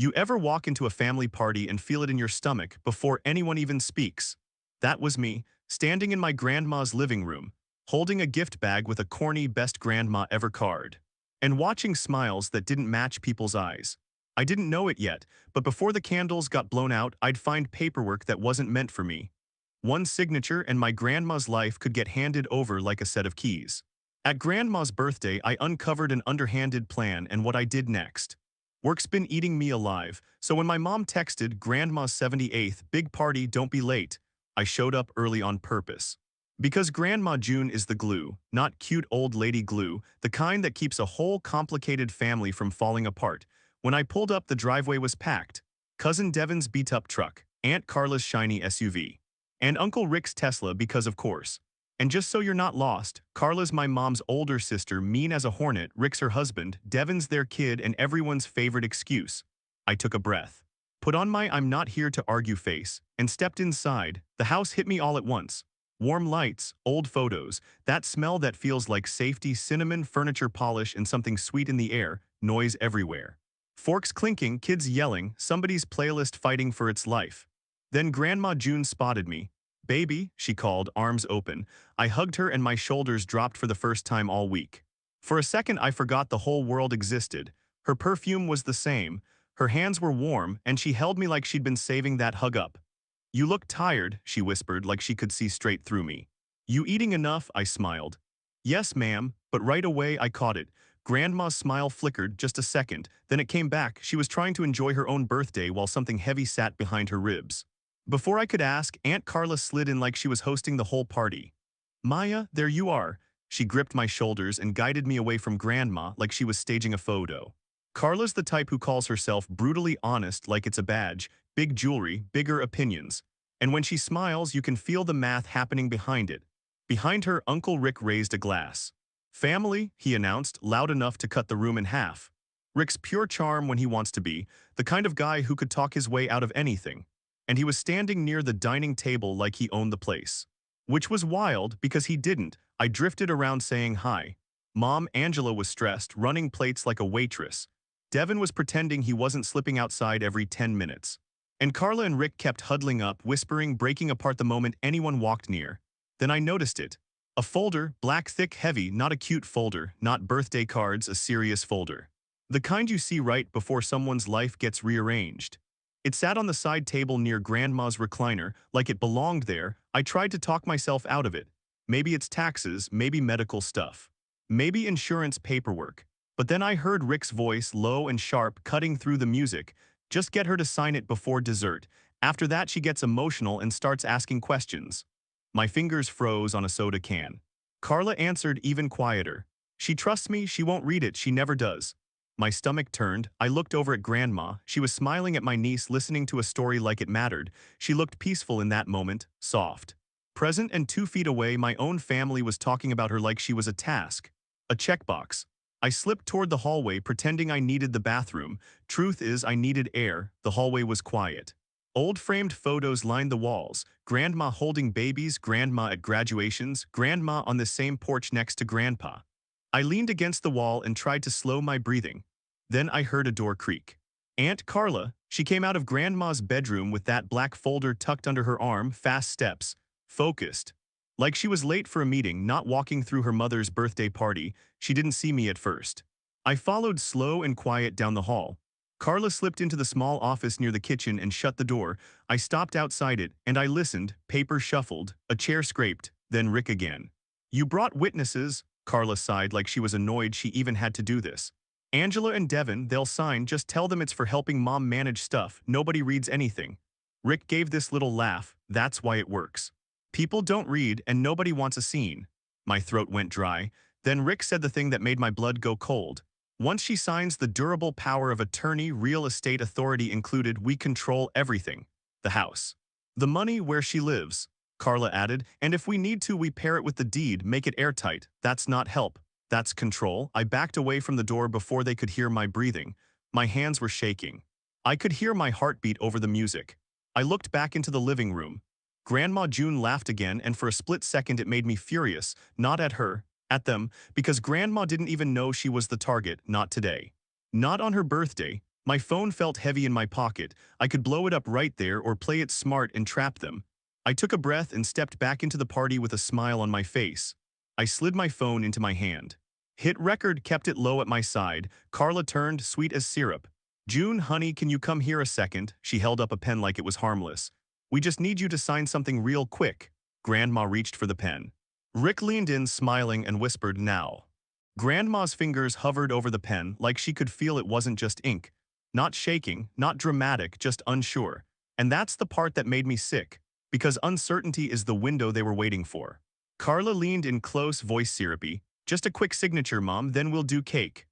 You ever walk into a family party and feel it in your stomach before anyone even speaks? That was me, standing in my grandma's living room, holding a gift bag with a corny best grandma ever card, and watching smiles that didn't match people's eyes. I didn't know it yet, but before the candles got blown out, I'd find paperwork that wasn't meant for me. One signature and my grandma's life could get handed over like a set of keys. At grandma's birthday, I uncovered an underhanded plan and what I did next. Work's been eating me alive, so when my mom texted Grandma's 78th big party, don't be late, I showed up early on purpose. Because Grandma June is the glue, not cute old lady glue, the kind that keeps a whole complicated family from falling apart. When I pulled up, the driveway was packed. Cousin Devin's beat-up truck, Aunt Carla's shiny SUV, and Uncle Rick's Tesla because of course. And just so you're not lost, Carla's my mom's older sister, mean as a hornet, Rick's her husband, Devin's their kid, and everyone's favorite excuse. I took a breath, put on my I'm not here to argue face, and stepped inside. The house hit me all at once. Warm lights, old photos, that smell that feels like safety, cinnamon, furniture polish, and something sweet in the air, noise everywhere. Forks clinking, kids yelling, somebody's playlist fighting for its life. Then Grandma June spotted me. Baby, she called, arms open. I hugged her and my shoulders dropped for the first time all week. For a second I forgot the whole world existed. Her perfume was the same. Her hands were warm, and she held me like she'd been saving that hug up. You look tired, she whispered like she could see straight through me. You eating enough? I smiled. Yes, ma'am, but right away I caught it. Grandma's smile flickered just a second, then it came back. She was trying to enjoy her own birthday while something heavy sat behind her ribs. Before I could ask, Aunt Carla slid in like she was hosting the whole party. Maya, there you are. She gripped my shoulders and guided me away from Grandma like she was staging a photo. Carla's the type who calls herself brutally honest like it's a badge, big jewelry, bigger opinions. And when she smiles, you can feel the math happening behind it. Behind her, Uncle Rick raised a glass. Family, he announced, loud enough to cut the room in half. Rick's pure charm when he wants to be, the kind of guy who could talk his way out of anything. And he was standing near the dining table like he owned the place. Which was wild because he didn't. I drifted around saying hi. Mom Angela was stressed, running plates like a waitress. Devin was pretending he wasn't slipping outside every 10 minutes. And Carla and Rick kept huddling up, whispering, breaking apart the moment anyone walked near. Then I noticed it. A folder, black, thick, heavy, not a cute folder, not birthday cards, a serious folder. The kind you see right before someone's life gets rearranged. It sat on the side table near Grandma's recliner, like it belonged there. I tried to talk myself out of it. Maybe it's taxes, maybe medical stuff. Maybe insurance paperwork. But then I heard Rick's voice, low and sharp, cutting through the music. Just get her to sign it before dessert. After that she gets emotional and starts asking questions. My fingers froze on a soda can. Carla answered even quieter. She trusts me, she won't read it, she never does. My stomach turned. I looked over at Grandma. She was smiling at my niece, listening to a story like it mattered. She looked peaceful in that moment, soft. Present, and 2 feet away, my own family was talking about her like she was a task. A checkbox. I slipped toward the hallway, pretending I needed the bathroom. Truth is, I needed air. The hallway was quiet. Old framed photos lined the walls. Grandma holding babies, Grandma at graduations, Grandma on the same porch next to Grandpa. I leaned against the wall and tried to slow my breathing. Then I heard a door creak. Aunt Carla, she came out of Grandma's bedroom with that black folder tucked under her arm, fast steps, focused. Like she was late for a meeting, not walking through her mother's birthday party. She didn't see me at first. I followed slow and quiet down the hall. Carla slipped into the small office near the kitchen and shut the door. I stopped outside it, and I listened. Paper shuffled, a chair scraped, then Rick again. You brought witnesses, Carla sighed like she was annoyed she even had to do this. Angela and Devin, they'll sign, just tell them it's for helping Mom manage stuff, nobody reads anything. Rick gave this little laugh, that's why it works. People don't read and nobody wants a scene. My throat went dry. Then Rick said the thing that made my blood go cold. Once she signs, the durable power of attorney, real estate authority included, we control everything. The house. The money, where she lives, Carla added, and if we need to, we pair it with the deed, make it airtight. That's not help. That's control. I backed away from the door before they could hear my breathing. My hands were shaking. I could hear my heartbeat over the music. I looked back into the living room. Grandma June laughed again, and for a split second it made me furious, not at her, at them, because Grandma didn't even know she was the target, not today. Not on her birthday. My phone felt heavy in my pocket. I could blow it up right there or play it smart and trap them. I took a breath and stepped back into the party with a smile on my face. I slid my phone into my hand. Hit record, kept it low at my side. Carla turned, sweet as syrup. June, honey, can you come here a second? She held up a pen like it was harmless. We just need you to sign something real quick. Grandma reached for the pen. Rick leaned in, smiling, and whispered, now. Grandma's fingers hovered over the pen like she could feel it wasn't just ink. Not shaking, not dramatic, just unsure. And that's the part that made me sick, because uncertainty is the window they were waiting for. Carla leaned in close, voice syrupy. Just a quick signature, Mom, then we'll do cake.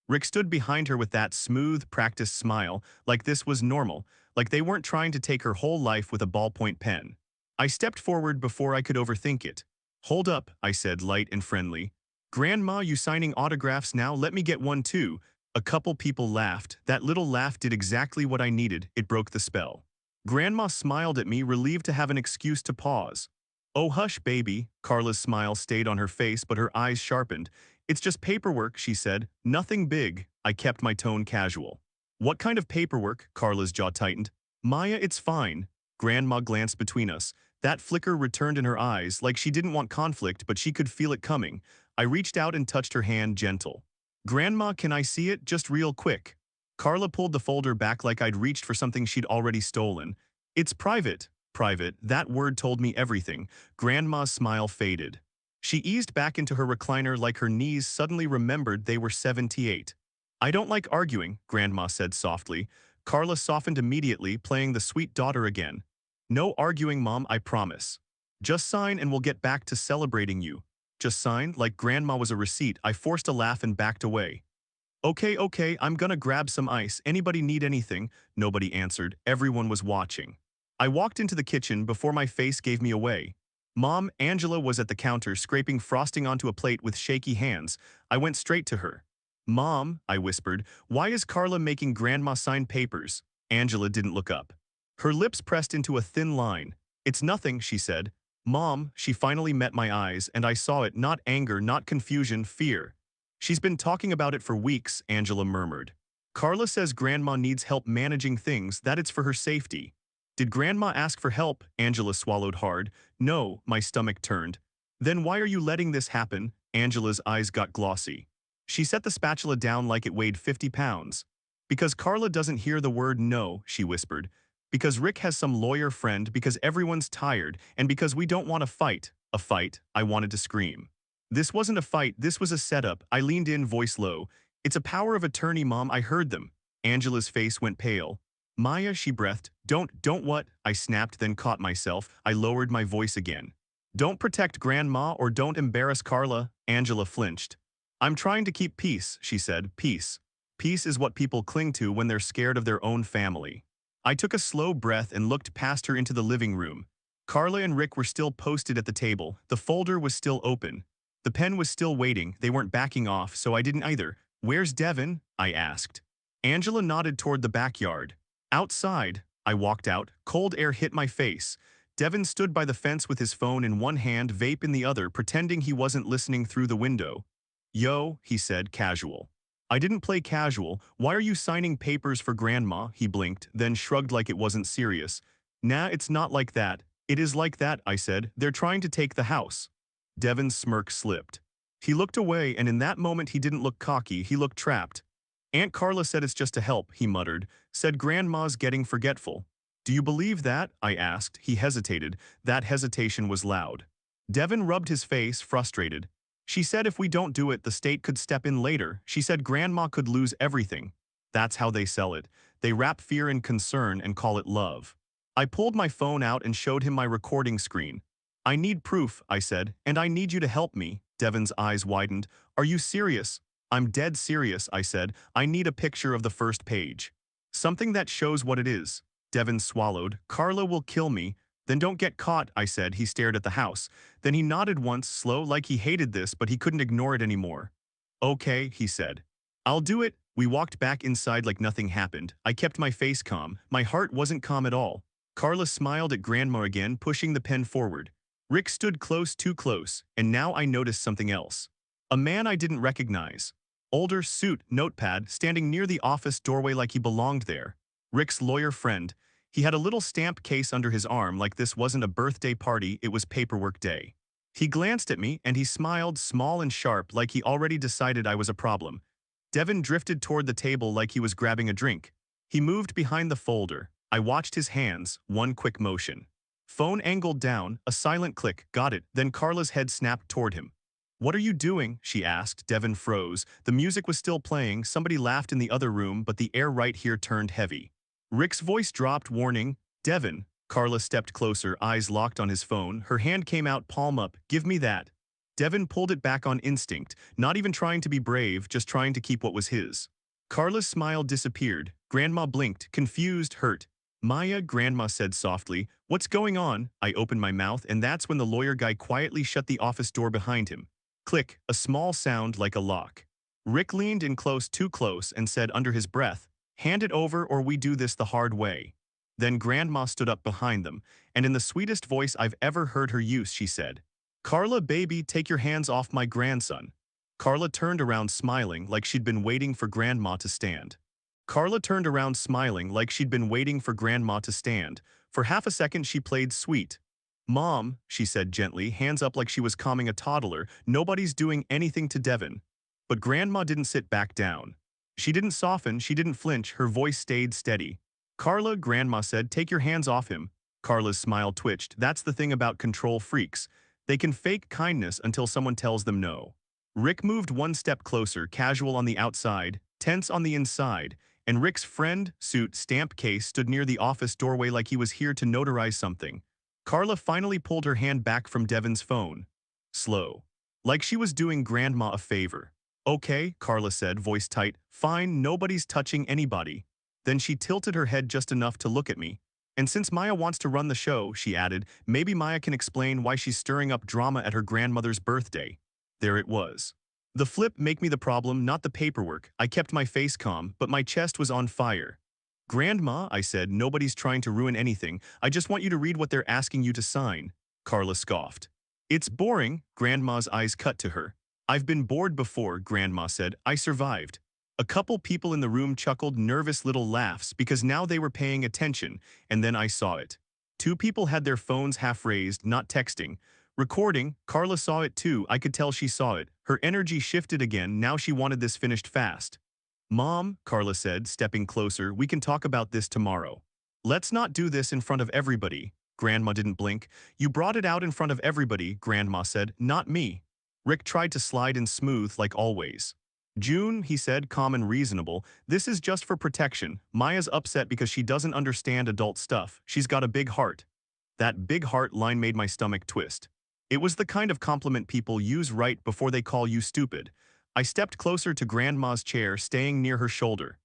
Rick stood behind her with that smooth, practiced smile, like this was normal, like they weren't trying to take her whole life with a ballpoint pen. I stepped forward before I could overthink it. Hold up, I said, light and friendly. Grandma, you signing autographs now? Let me get one too. A couple people laughed. That little laugh did exactly what I needed. It broke the spell. Grandma smiled at me, relieved to have an excuse to pause. Oh, hush, baby. Carla's smile stayed on her face, but her eyes sharpened. It's just paperwork, she said. Nothing big. I kept my tone casual. What kind of paperwork? Carla's jaw tightened. Maya, it's fine. Grandma glanced between us. That flicker returned in her eyes, like she didn't want conflict, but she could feel it coming. I reached out and touched her hand, gentle. Grandma, can I see it? Just real quick. Carla pulled the folder back like I'd reached for something she'd already stolen. It's private. Private. That word told me everything. Grandma's smile faded. She eased back into her recliner like her knees suddenly remembered they were 78. I don't like arguing, Grandma said softly. Carla softened immediately, playing the sweet daughter again. No arguing, Mom, I promise. Just sign and we'll get back to celebrating you. Just sign, like Grandma was a receipt. I forced a laugh and backed away. Okay, I'm gonna grab some ice. Anybody need anything? Nobody answered. Everyone was watching. I walked into the kitchen before my face gave me away. Mom, Angela was at the counter scraping frosting onto a plate with shaky hands. I went straight to her. Mom, I whispered, why is Carla making Grandma sign papers? Angela didn't look up. Her lips pressed into a thin line. It's nothing, she said. Mom, she finally met my eyes, and I saw it, not anger, not confusion, fear. She's been talking about it for weeks, Angela murmured. Carla says Grandma needs help managing things, that it's for her safety. Did Grandma ask for help? Angela swallowed hard. No, my stomach turned. Then why are you letting this happen? Angela's eyes got glossy. She set the spatula down like it weighed 50 pounds. Because Carla doesn't hear the word no, she whispered. Because Rick has some lawyer friend, because everyone's tired, and because we don't want a fight. A fight, I wanted to scream. This wasn't a fight, this was a setup. I leaned in, voice low. It's a power of attorney, Mom, I heard them. Angela's face went pale. Maya, she breathed. Don't what? I snapped, then caught myself. I lowered my voice again. Don't protect Grandma or don't embarrass Carla. Angela flinched. I'm trying to keep peace, she said. Peace. Peace is what people cling to when they're scared of their own family. I took a slow breath and looked past her into the living room. Carla and Rick were still posted at the table. The folder was still open. The pen was still waiting. They weren't backing off, so I didn't either. Where's Devin? I asked. Angela nodded toward the backyard. Outside. I walked out. Cold air hit my face. Devin stood by the fence with his phone in one hand, vape in the other, pretending he wasn't listening through the window. Yo, he said, casual. I didn't play casual. Why are you signing papers for Grandma? He blinked, then shrugged like it wasn't serious. Nah, it's not like that. It is like that, I said. They're trying to take the house. Devin's smirk slipped. He looked away, and in that moment he didn't look cocky, he looked trapped. Aunt Carla said it's just a help, he muttered. Said Grandma's getting forgetful. Do you believe that? I asked. He hesitated. That hesitation was loud. Devin rubbed his face, frustrated. She said if we don't do it, the state could step in later. She said Grandma could lose everything. That's how they sell it. They wrap fear in concern and call it love. I pulled my phone out and showed him my recording screen. I need proof, I said, and I need you to help me. Devin's eyes widened. Are you serious? I'm dead serious, I said. I need a picture of the first page. Something that shows what it is. Devin swallowed. Carla will kill me. Then don't get caught, I said. He stared at the house. Then he nodded once, slow, like he hated this, but he couldn't ignore it anymore. Okay, he said. I'll do it. We walked back inside like nothing happened. I kept my face calm. My heart wasn't calm at all. Carla smiled at Grandma again, pushing the pen forward. Rick stood close, too close, and now I noticed something else. A man I didn't recognize. Older suit, notepad, standing near the office doorway like he belonged there. Rick's lawyer friend. He had a little stamp case under his arm like this wasn't a birthday party, it was paperwork day. He glanced at me and he smiled small and sharp like he already decided I was a problem. Devin drifted toward the table like he was grabbing a drink. He moved behind the folder. I watched his hands, one quick motion. Phone angled down, a silent click, got it, then Carla's head snapped toward him. "What are you doing?" she asked. Devin froze. The music was still playing, somebody laughed in the other room, but the air right here turned heavy. Rick's voice dropped, warning, "Devin." Carla stepped closer, eyes locked on his phone. Her hand came out, palm up. "Give me that." Devin pulled it back on instinct, not even trying to be brave, just trying to keep what was his. Carla's smile disappeared. Grandma blinked, confused, hurt. "Maya," Grandma said softly, "what's going on?" I opened my mouth, and that's when the lawyer guy quietly shut the office door behind him. Click, a small sound like a lock. Rick leaned in close, too close, and said under his breath, "Hand it over or we do this the hard way." Then Grandma stood up behind them, and in the sweetest voice I've ever heard her use, she said, "Carla, baby, take your hands off my grandson." Carla turned around smiling like she'd been waiting for Grandma to stand. Carla turned around smiling like she'd been waiting for Grandma to stand. For half a second she played sweet. "Mom," she said gently, hands up like she was calming a toddler, "nobody's doing anything to Devin." But Grandma didn't sit back down. She didn't soften, she didn't flinch, her voice stayed steady. "Carla," Grandma said, "take your hands off him." Carla's smile twitched. That's the thing about control freaks. They can fake kindness until someone tells them no. Rick moved one step closer, casual on the outside, tense on the inside, and Rick's friend, suit, stamp case stood near the office doorway like he was here to notarize something. Carla finally pulled her hand back from Devin's phone. Slow. Like she was doing Grandma a favor. "Okay," Carla said, voice tight. "Fine, nobody's touching anybody." Then she tilted her head just enough to look at me. "And since Maya wants to run the show," she added, "maybe Maya can explain why she's stirring up drama at her grandmother's birthday." There it was. The flip make me the problem, not the paperwork. I kept my face calm, but my chest was on fire. "Grandma," I said, "nobody's trying to ruin anything. I just want you to read what they're asking you to sign." Carla scoffed. "It's boring." Grandma's eyes cut to her. "I've been bored before," Grandma said. "I survived." A couple people in the room chuckled, nervous little laughs, because now they were paying attention, and then I saw it. Two people had their phones half raised, not texting. Recording. Carla saw it too, I could tell she saw it. Her energy shifted again, now she wanted this finished fast. "Mom," Carla said, stepping closer, "we can talk about this tomorrow." "Let's not do this in front of everybody." Grandma didn't blink. "You brought it out in front of everybody," Grandma said, "not me." Rick tried to slide in smooth like always. "June," he said, calm and reasonable, "this is just for protection. Maya's upset because she doesn't understand adult stuff. She's got a big heart." That big heart line made my stomach twist. It was the kind of compliment people use right before they call you stupid. I stepped closer to Grandma's chair, staying near her shoulder.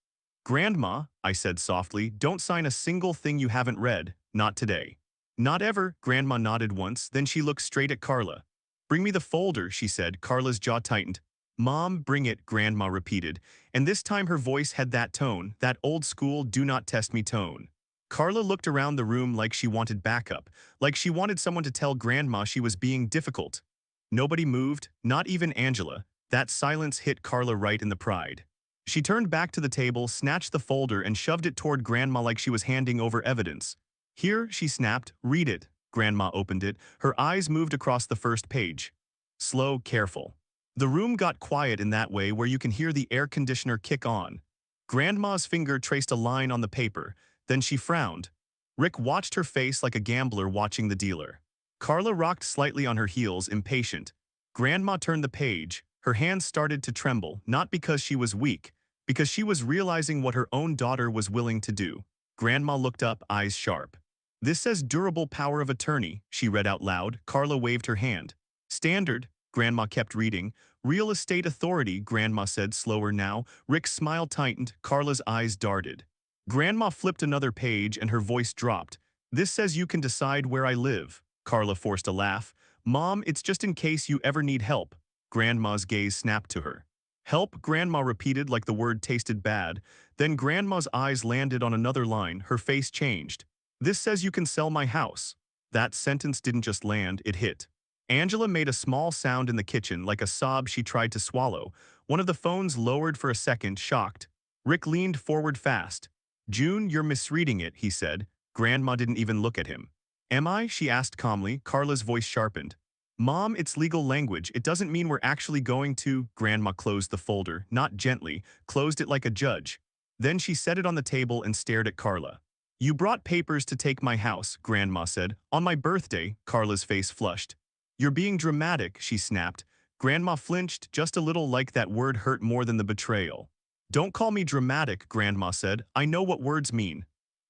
"Grandma," I said softly, "don't sign a single thing you haven't read. Not today." "Not ever," Grandma nodded once, then she looked straight at Carla. "Bring me the folder," she said. Carla's jaw tightened. "Mom, bring it," Grandma repeated, and this time her voice had that tone, that old school do not test me tone. Carla looked around the room like she wanted backup, like she wanted someone to tell Grandma she was being difficult. Nobody moved, not even Angela. That silence hit Carla right in the pride. She turned back to the table, snatched the folder, and shoved it toward Grandma like she was handing over evidence. "Here," she snapped, "read it." Grandma opened it. Her eyes moved across the first page. Slow, careful. The room got quiet in that way where you can hear the air conditioner kick on. Grandma's finger traced a line on the paper. Then she frowned. Rick watched her face like a gambler watching the dealer. Carla rocked slightly on her heels, impatient. Grandma turned the page. Her hands started to tremble, not because she was weak, because she was realizing what her own daughter was willing to do. Grandma looked up, eyes sharp. "This says durable power of attorney," she read out loud. Carla waved her hand. "Standard," Grandma kept reading. "Real estate authority," Grandma said slower now. Rick's smile tightened, Carla's eyes darted. Grandma flipped another page and her voice dropped. "This says you can decide where I live." Carla forced a laugh. "Mom, it's just in case you ever need help." Grandma's gaze snapped to her. "Help," Grandma repeated like the word tasted bad. Then Grandma's eyes landed on another line, her face changed. "This says you can sell my house." That sentence didn't just land, it hit. Angela made a small sound in the kitchen like a sob she tried to swallow. One of the phones lowered for a second, shocked. Rick leaned forward fast. June, you're misreading it, he said. Grandma didn't even look at him. Am I? She asked calmly. Carla's voice sharpened. Mom, it's legal language. It doesn't mean we're actually going to. Grandma closed the folder, not gently, closed it like a judge. Then she set it on the table and stared at Carla. You brought papers to take my house, Grandma said. On my birthday. Carla's face flushed. You're being dramatic, she snapped. Grandma flinched, just a little, like that word hurt more than the betrayal. Don't call me dramatic, Grandma said. I know what words mean.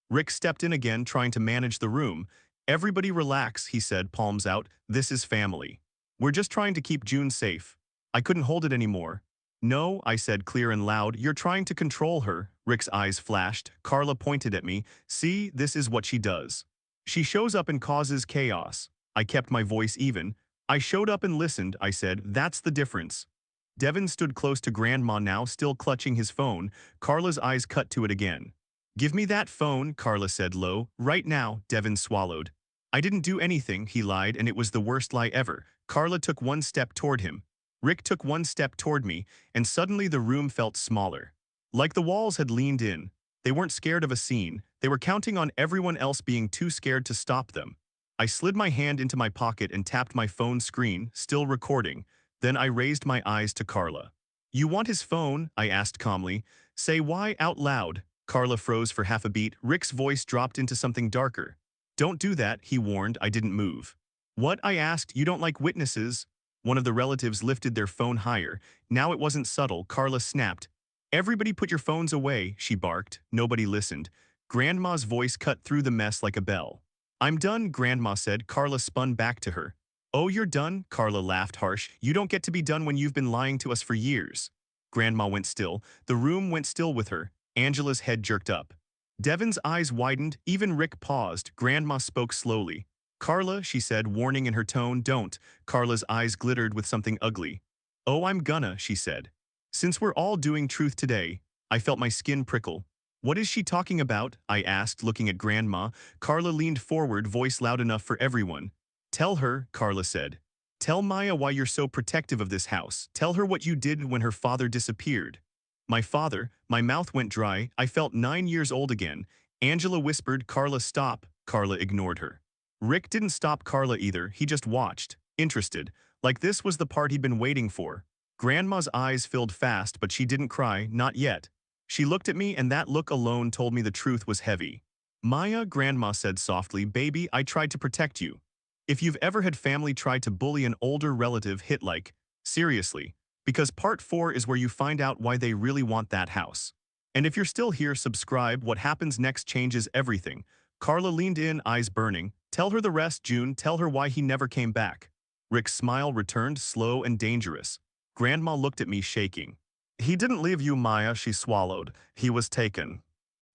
Rick stepped in again, trying to manage the room. Everybody relax, he said, palms out. This is family. We're just trying to keep June safe. I couldn't hold it anymore. No, I said clear and loud, you're trying to control her. Rick's eyes flashed. Carla pointed at me. See, this is what she does. She shows up and causes chaos. I kept my voice even. I showed up and listened, I said. That's the difference. Devin stood close to Grandma now, still clutching his phone. Carla's eyes cut to it again. Give me that phone, Carla said low. Right now, Devin swallowed. I didn't do anything, he lied, and it was the worst lie ever. Carla took one step toward him. Rick took one step toward me, and suddenly the room felt smaller. Like the walls had leaned in. They weren't scared of a scene. They were counting on everyone else being too scared to stop them. I slid my hand into my pocket and tapped my phone screen, still recording. Then I raised my eyes to Carla. You want his phone? I asked calmly. Say why out loud. Carla froze for half a beat. Rick's voice dropped into something darker. Don't do that, he warned. I didn't move. What? I asked. You don't like witnesses? One of the relatives lifted their phone higher. Now it wasn't subtle. Carla snapped. Everybody put your phones away, she barked. Nobody listened. Grandma's voice cut through the mess like a bell. I'm done, Grandma said. Carla spun back to her. Oh, you're done? Carla laughed harsh. You don't get to be done when you've been lying to us for years. Grandma went still. The room went still with her. Angela's head jerked up. Devin's eyes widened. Even Rick paused. Grandma spoke slowly. Carla, she said, warning in her tone. Don't. Carla's eyes glittered with something ugly. Oh, I'm gonna, she said. Since we're all doing truth today, I felt my skin prickle. What is she talking about? I asked, looking at Grandma. Carla leaned forward, voice loud enough for everyone. Tell her, Carla said. Tell Maya why you're so protective of this house. Tell her what you did when her father disappeared. My father, my mouth went dry. I felt 9 years old again. Angela whispered, Carla, stop. Carla ignored her. Rick didn't stop Carla either. He just watched, interested, like this was the part he'd been waiting for. Grandma's eyes filled fast, but she didn't cry, not yet. She looked at me, and that look alone told me the truth was heavy. Maya, Grandma said softly, baby, I tried to protect you. If you've ever had family try to bully an older relative, hit like, seriously, because part 4 is where you find out why they really want that house. And if you're still here, subscribe. What happens next changes everything. Carla leaned in, eyes burning. Tell her the rest, June. Tell her why he never came back. Rick's smile returned, slow and dangerous. Grandma looked at me, shaking. He didn't leave you, Maya, she swallowed. He was taken.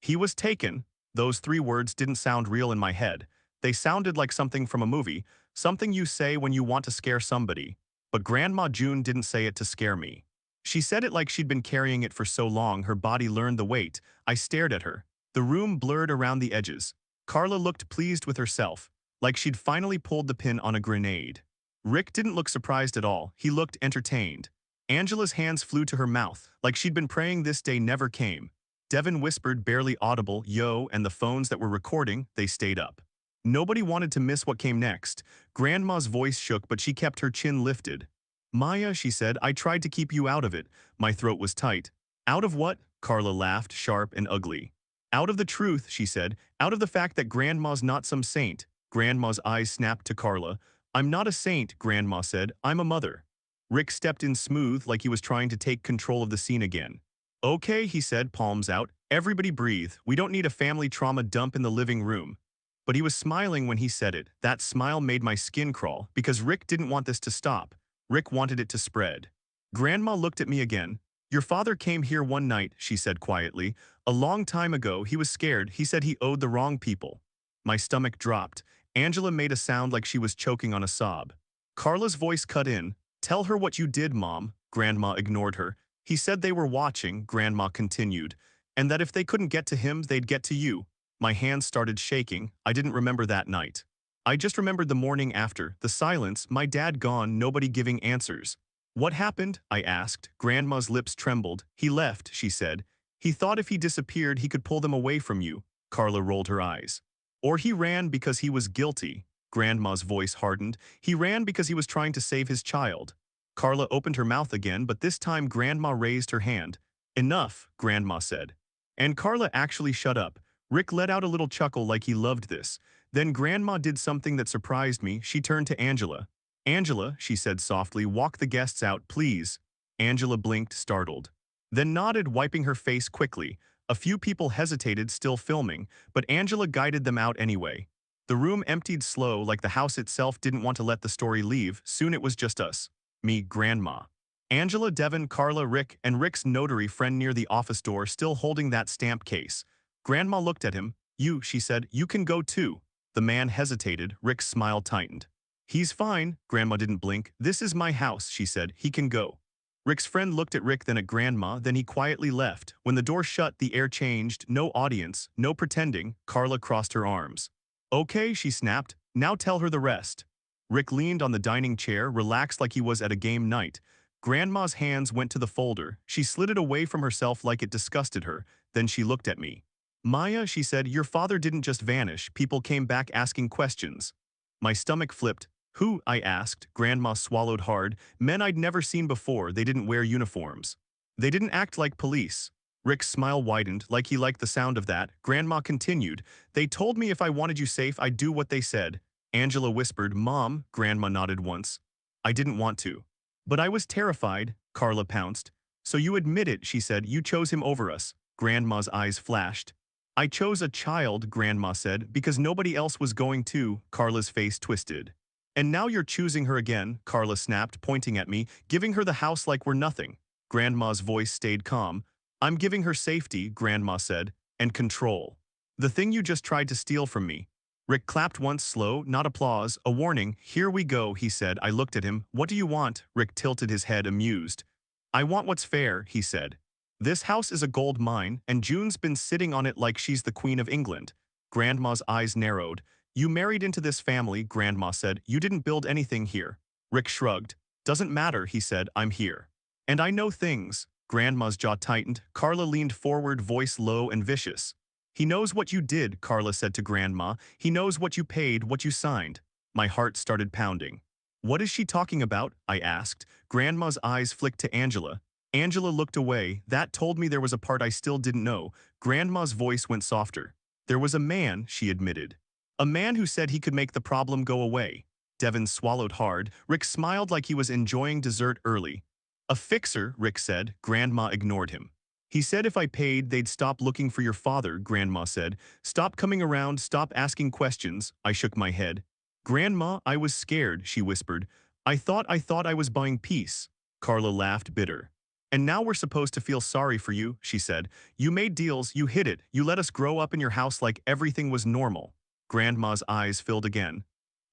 He was taken. Those 3 words didn't sound real in my head. They sounded like something from a movie, something you say when you want to scare somebody. But Grandma June didn't say it to scare me. She said it like she'd been carrying it for so long her body learned the weight. I stared at her. The room blurred around the edges. Carla looked pleased with herself, like she'd finally pulled the pin on a grenade. Rick didn't look surprised at all. He looked entertained. Angela's hands flew to her mouth, like she'd been praying this day never came. Devin whispered, barely audible, yo, and the phones that were recording, they stayed up. Nobody wanted to miss what came next. Grandma's voice shook, but she kept her chin lifted. Maya, she said, I tried to keep you out of it. My throat was tight. Out of what? Carla laughed, sharp and ugly. Out of the truth, she said. Out of the fact that Grandma's not some saint. Grandma's eyes snapped to Carla. I'm not a saint, Grandma said. I'm a mother. Rick stepped in smooth, like he was trying to take control of the scene again. Okay, he said, palms out. Everybody breathe. We don't need a family trauma dump in the living room. But he was smiling when he said it. That smile made my skin crawl, because Rick didn't want this to stop. Rick wanted it to spread. Grandma looked at me again. Your father came here one night, she said quietly. A long time ago, he was scared. He said he owed the wrong people. My stomach dropped. Angela made a sound like she was choking on a sob. Carla's voice cut in. Tell her what you did, Mom. Grandma ignored her. He said they were watching, Grandma continued, and that if they couldn't get to him, they'd get to you. My hands started shaking. I didn't remember that night. I just remembered the morning after, the silence, my dad gone, nobody giving answers. What happened? I asked. Grandma's lips trembled. He left, she said. He thought if he disappeared he could pull them away from you. Carla rolled her eyes. Or he ran because he was guilty. Grandma's voice hardened. He ran because he was trying to save his child. Carla opened her mouth again, but this time Grandma raised her hand. Enough, Grandma said. And Carla actually shut up. Rick let out a little chuckle like he loved this. Then Grandma did something that surprised me. She turned to Angela. Angela, she said softly, walk the guests out, please. Angela blinked, startled. Then nodded, wiping her face quickly. A few people hesitated, still filming, but Angela guided them out anyway. The room emptied slow, like the house itself didn't want to let the story leave. Soon it was just us. Me, Grandma. Angela, Devin, Carla, Rick, and Rick's notary friend near the office door, still holding that stamp case. Grandma looked at him. You, she said, you can go too. The man hesitated. Rick's smile tightened. He's fine. Grandma didn't blink. This is my house, she said. He can go. Rick's friend looked at Rick, then at Grandma, then he quietly left. When the door shut, the air changed. No audience, no pretending. Carla crossed her arms. Okay, she snapped. Now tell her the rest. Rick leaned on the dining chair, relaxed like he was at a game night. Grandma's hands went to the folder. She slid it away from herself like it disgusted her. Then she looked at me. Maya, she said, your father didn't just vanish. People came back asking questions. My stomach flipped. Who? I asked. Grandma swallowed hard. Men I'd never seen before. They didn't wear uniforms. They didn't act like police. Rick's smile widened, like he liked the sound of that. Grandma continued. They told me if I wanted you safe, I'd do what they said. Angela whispered, Mom. Grandma nodded once. I didn't want to. But I was terrified. Carla pounced. So you admit it, she said. You chose him over us. Grandma's eyes flashed. I chose a child, Grandma said, because nobody else was going to. Carla's face twisted. And now you're choosing her again, Carla snapped, pointing at me, giving her the house like we're nothing. Grandma's voice stayed calm. I'm giving her safety, Grandma said, and control. The thing you just tried to steal from me. Rick clapped once, slow, not applause, a warning. Here we go, he said. I looked at him. What do you want? Rick tilted his head, amused. I want what's fair, he said. This house is a gold mine, and June's been sitting on it like she's the Queen of England. Grandma's eyes narrowed. You married into this family, Grandma said. You didn't build anything here. Rick shrugged. Doesn't matter, he said. I'm here. And I know things. Grandma's jaw tightened. Carla leaned forward, voice low and vicious. He knows what you did, Carla said to Grandma. He knows what you paid, what you signed. My heart started pounding. What is she talking about? I asked. Grandma's eyes flicked to Angela. Angela looked away. That told me there was a part I still didn't know. Grandma's voice went softer. There was a man, she admitted. A man who said he could make the problem go away. Devin swallowed hard. Rick smiled like he was enjoying dessert early. A fixer, Rick said. Grandma ignored him. He said if I paid, they'd stop looking for your father, Grandma said. Stop coming around, stop asking questions. I shook my head. Grandma, I was scared, she whispered. I thought I was buying peace. Carla laughed, bitter. And now we're supposed to feel sorry for you, she said. You made deals, you hid it, you let us grow up in your house like everything was normal. Grandma's eyes filled again.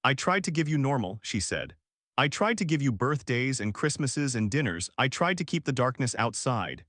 I tried to give you normal, she said. I tried to give you birthdays and Christmases and dinners. I tried to keep the darkness outside.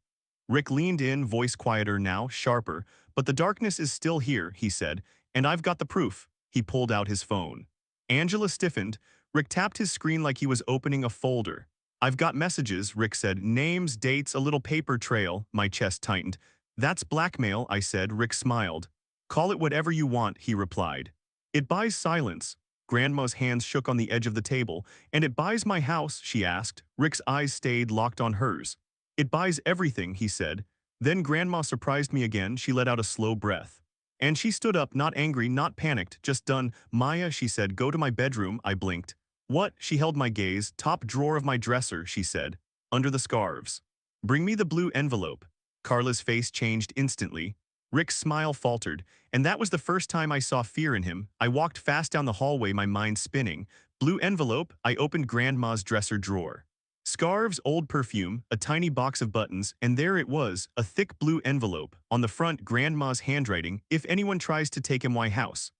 Rick leaned in, voice quieter now, sharper. But the darkness is still here, he said, and I've got the proof. He pulled out his phone. Angela stiffened. Rick tapped his screen like he was opening a folder. I've got messages, Rick said. Names, dates, a little paper trail. My chest tightened. That's blackmail, I said. Rick smiled. Call it whatever you want, he replied. It buys silence. Grandma's hands shook on the edge of the table. And it buys my house, she asked. Rick's eyes stayed locked on hers. It buys everything, he said. Then Grandma surprised me again. She let out a slow breath. And she stood up, not angry, not panicked, just done. Maya, she said, go to my bedroom. I blinked. What? She held my gaze. Top drawer of my dresser, she said. Under the scarves. Bring me the blue envelope. Carla's face changed instantly. Rick's smile faltered, and that was the first time I saw fear in him. I walked fast down the hallway, my mind spinning. Blue envelope. I opened Grandma's dresser drawer. Scarves, old perfume, a tiny box of buttons, and there it was, a thick blue envelope. On the front, Grandma's handwriting, if anyone tries to take him my house.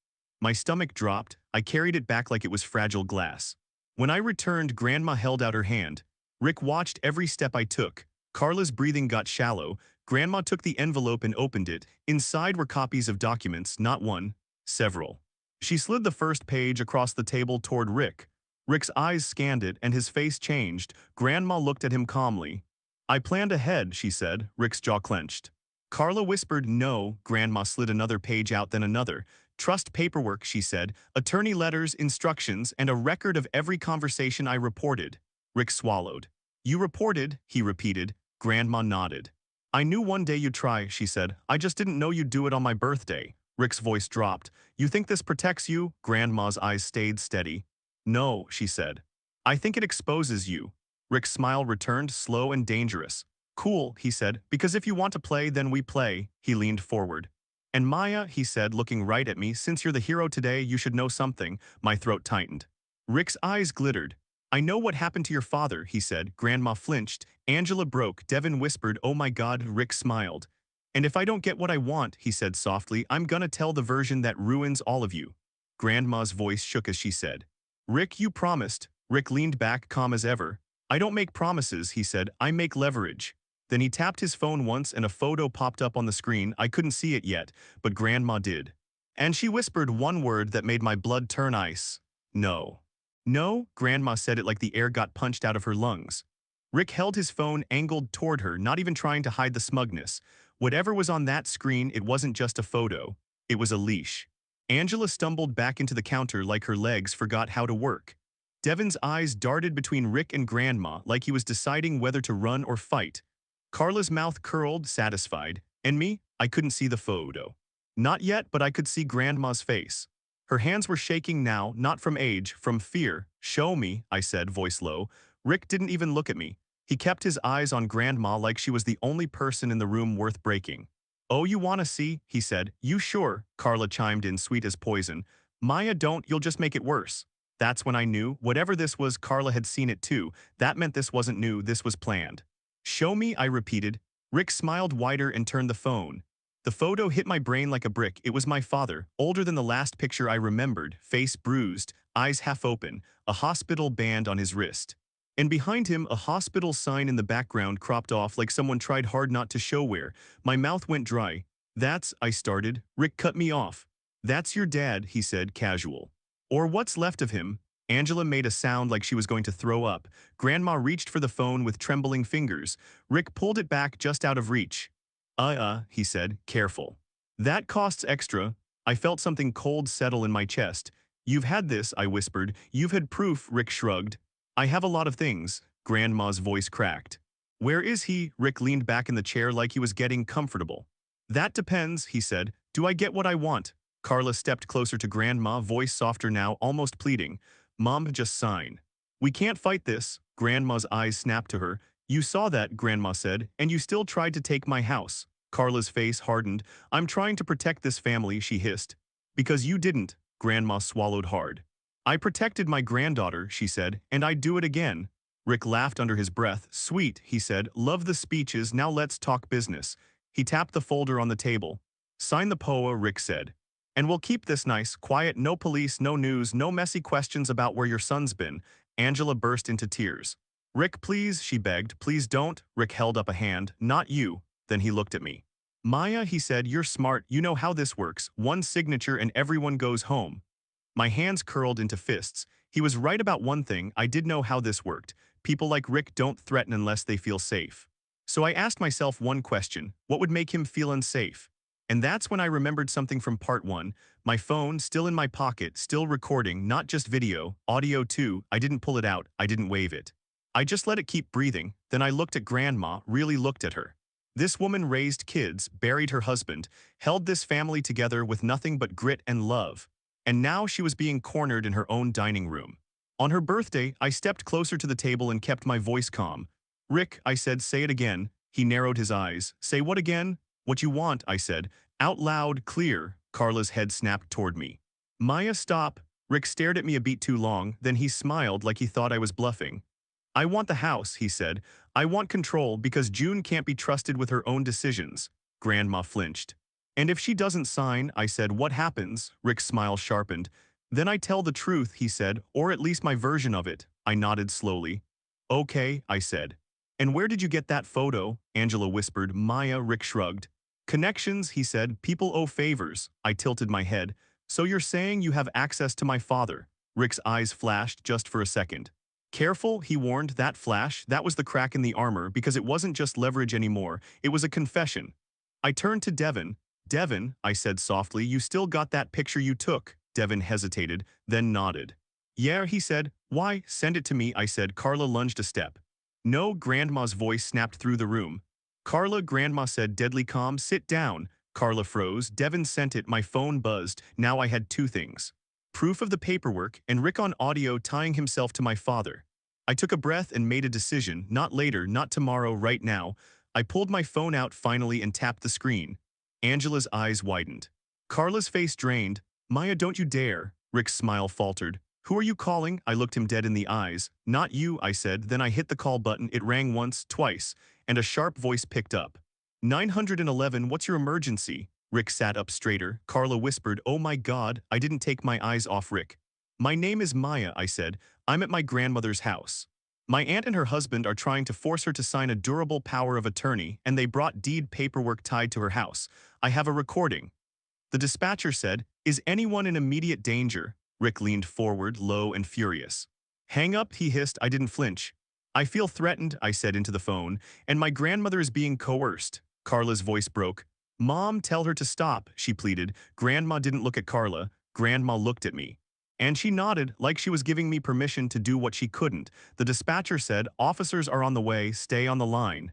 My stomach dropped. I carried it back like it was fragile glass. When I returned, Grandma held out her hand. Rick watched every step I took. Carla's breathing got shallow. Grandma took the envelope and opened it. Inside were copies of documents, not one, several. She slid the first page across the table toward Rick. Rick's eyes scanned it and his face changed. Grandma looked at him calmly. I planned ahead, she said. Rick's jaw clenched. Carla whispered no. Grandma slid another page out, then another. Trust paperwork, she said. Attorney letters, instructions, and a record of every conversation I reported. Rick swallowed. You reported, he repeated. Grandma nodded. I knew one day you'd try, she said. I just didn't know you'd do it on my birthday. Rick's voice dropped. You think this protects you? Grandma's eyes stayed steady. No, she said. I think it exposes you. Rick's smile returned, slow and dangerous. Cool, he said, because if you want to play, then we play. He leaned forward. And Maya, he said, looking right at me, since you're the hero today, you should know something. My throat tightened. Rick's eyes glittered. I know what happened to your father, he said. Grandma flinched. Angela broke. Devin whispered, oh my God. Rick smiled. And if I don't get what I want, he said softly, I'm gonna tell the version that ruins all of you. Grandma's voice shook as she said, Rick, you promised. Rick leaned back, calm as ever. I don't make promises, he said. I make leverage. Then he tapped his phone once and a photo popped up on the screen. I couldn't see it yet, but Grandma did. And she whispered one word that made my blood turn ice. No. No, Grandma said it like the air got punched out of her lungs. Rick held his phone angled toward her, not even trying to hide the smugness. Whatever was on that screen, it wasn't just a photo. It was a leash. Angela stumbled back into the counter like her legs forgot how to work. Devin's eyes darted between Rick and Grandma like he was deciding whether to run or fight. Carla's mouth curled, satisfied. And me? I couldn't see the photo. Not yet, but I could see Grandma's face. Her hands were shaking now, not from age, from fear. Show me, I said, voice low. Rick didn't even look at me. He kept his eyes on Grandma like she was the only person in the room worth breaking. Oh, you wanna see? He said. You sure? Carla chimed in, sweet as poison. Maya, don't, you'll just make it worse. That's when I knew, whatever this was, Carla had seen it too. That meant this wasn't new, this was planned. Show me, I repeated. Rick smiled wider and turned the phone. The photo hit my brain like a brick. It was my father, older than the last picture I remembered, face bruised, eyes half open, a hospital band on his wrist. And behind him, a hospital sign in the background cropped off like someone tried hard not to show where. My mouth went dry. That's, I started. Rick cut me off. That's your dad, he said, casual. Or what's left of him. Angela made a sound like she was going to throw up. Grandma reached for the phone with trembling fingers. Rick pulled it back just out of reach. He said, careful. That costs extra. I felt something cold settle in my chest. You've had this, I whispered. You've had proof, Rick shrugged. I have a lot of things. Grandma's voice cracked. Where is he? Rick leaned back in the chair like he was getting comfortable. That depends, he said. Do I get what I want? Carla stepped closer to Grandma, voice softer now, almost pleading. Mom, just sign. We can't fight this. Grandma's eyes snapped to her. You saw that, Grandma said, and you still tried to take my house. Carla's face hardened. I'm trying to protect this family, she hissed. Because you didn't. Grandma swallowed hard. I protected my granddaughter, she said, and I'd do it again. Rick laughed under his breath. Sweet, he said. Love the speeches, now let's talk business. He tapped the folder on the table. Sign the POA, Rick said. And we'll keep this nice, quiet, no police, no news, no messy questions about where your son's been. Angela burst into tears. Rick, please, she begged. Please don't. Rick held up a hand. Not you. Then he looked at me. Maya, he said, you're smart, you know how this works. One signature and everyone goes home. My hands curled into fists. He was right about one thing, I did know how this worked. People like Rick don't threaten unless they feel safe. So I asked myself one question, what would make him feel unsafe? And that's when I remembered something from part 1. My phone, still in my pocket, still recording, not just video, audio too. I didn't pull it out, I didn't wave it. I just let it keep breathing, then I looked at Grandma, really looked at her. This woman raised kids, buried her husband, held this family together with nothing but grit and love. And now she was being cornered in her own dining room. On her birthday, I stepped closer to the table and kept my voice calm. Rick, I said, say it again. He narrowed his eyes. Say what again? What you want, I said. Out loud, clear. Carla's head snapped toward me. Maya, stop. Rick stared at me a beat too long, then he smiled like he thought I was bluffing. I want the house, he said. I want control because June can't be trusted with her own decisions. Grandma flinched. And if she doesn't sign, I said, what happens? Rick's smile sharpened. Then I tell the truth, he said, or at least my version of it. I nodded slowly. Okay, I said. And where did you get that photo? Angela whispered. Maya, Rick shrugged. Connections, he said. People owe favors. I tilted my head. So you're saying you have access to my father? Rick's eyes flashed just for a second. Careful, he warned, that flash, that was the crack in the armor because it wasn't just leverage anymore, it was a confession. I turned to Devin. Devin, I said softly, you still got that picture you took? Devin hesitated, then nodded. Yeah, he said. Why, send it to me, I said. Carla lunged a step. No, Grandma's voice snapped through the room. Carla, Grandma said, deadly calm, sit down. Carla froze. Devin sent it, my phone buzzed. Now I had two things. Proof of the paperwork and Rick on audio tying himself to my father. I took a breath and made a decision, not later, not tomorrow, right now. I pulled my phone out finally and tapped the screen. Angela's eyes widened. Carla's face drained. Maya, don't you dare. Rick's smile faltered. Who are you calling? I looked him dead in the eyes. Not you, I said. Then I hit the call button. It rang once, twice, and a sharp voice picked up. 911, what's your emergency? Rick sat up straighter. Carla whispered, oh my God, I didn't take my eyes off Rick. My name is Maya, I said. I'm at my grandmother's house. My aunt and her husband are trying to force her to sign a durable power of attorney, and they brought deed paperwork tied to her house. I have a recording. The dispatcher said, is anyone in immediate danger? Rick leaned forward, low and furious. Hang up, he hissed. I didn't flinch. I feel threatened, I said into the phone, and my grandmother is being coerced. Carla's voice broke. Mom, tell her to stop, she pleaded. Grandma didn't look at Carla. Grandma looked at me. And she nodded, like she was giving me permission to do what she couldn't. The dispatcher said, officers are on the way, stay on the line.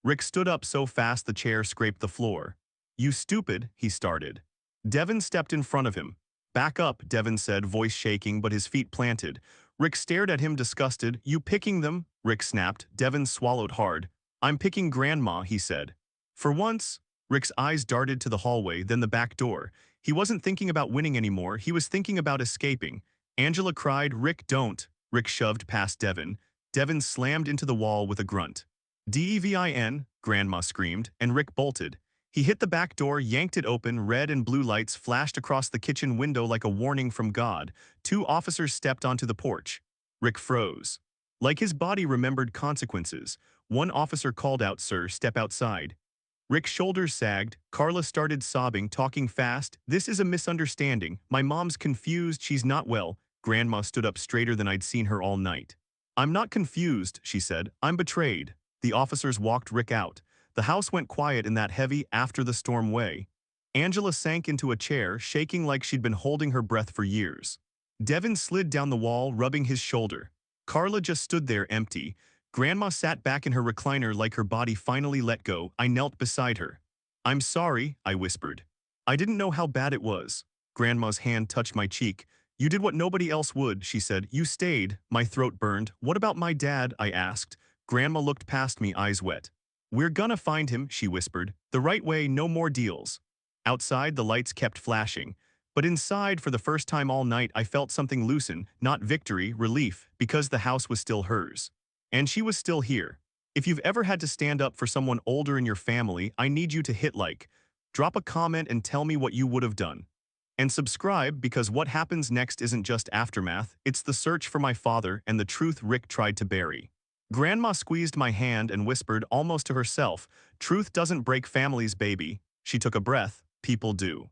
Rick stood up so fast the chair scraped the floor. You stupid, he started. Devin stepped in front of him. Back up, Devin said, voice shaking but his feet planted. Rick stared at him disgusted. You picking them? Rick snapped. Devin swallowed hard. I'm picking Grandma, he said. For once, Rick's eyes darted to the hallway, then the back door. He wasn't thinking about winning anymore, he was thinking about escaping. Angela cried, Rick, don't. Rick shoved past Devin. Devin slammed into the wall with a grunt. Devin, Grandma screamed, and Rick bolted. He hit the back door, yanked it open, red and blue lights flashed across the kitchen window like a warning from God. Two officers stepped onto the porch. Rick froze. Like his body remembered consequences. One officer called out, sir, step outside. Rick's shoulders sagged. Carla started sobbing, talking fast. This is a misunderstanding. My mom's confused, she's not well. Grandma stood up straighter than I'd seen her all night. I'm not confused, she said. I'm betrayed. The officers walked Rick out. The house went quiet in that heavy, after-the-storm way. Angela sank into a chair, shaking like she'd been holding her breath for years. Devin slid down the wall, rubbing his shoulder. Carla just stood there empty. Grandma sat back in her recliner like her body finally let go. I knelt beside her. I'm sorry, I whispered. I didn't know how bad it was. Grandma's hand touched my cheek. You did what nobody else would, she said. You stayed. My throat burned. What about my dad? I asked. Grandma looked past me, eyes wet. We're gonna find him, she whispered. The right way, no more deals. Outside, the lights kept flashing. But inside, for the first time all night, I felt something loosen, not victory, relief, because the house was still hers. And she was still here. If you've ever had to stand up for someone older in your family, I need you to hit like. Drop a comment and tell me what you would have done. And subscribe, because what happens next isn't just aftermath, it's the search for my father and the truth Rick tried to bury. Grandma squeezed my hand and whispered almost to herself, truth doesn't break families, baby. She took a breath. People do.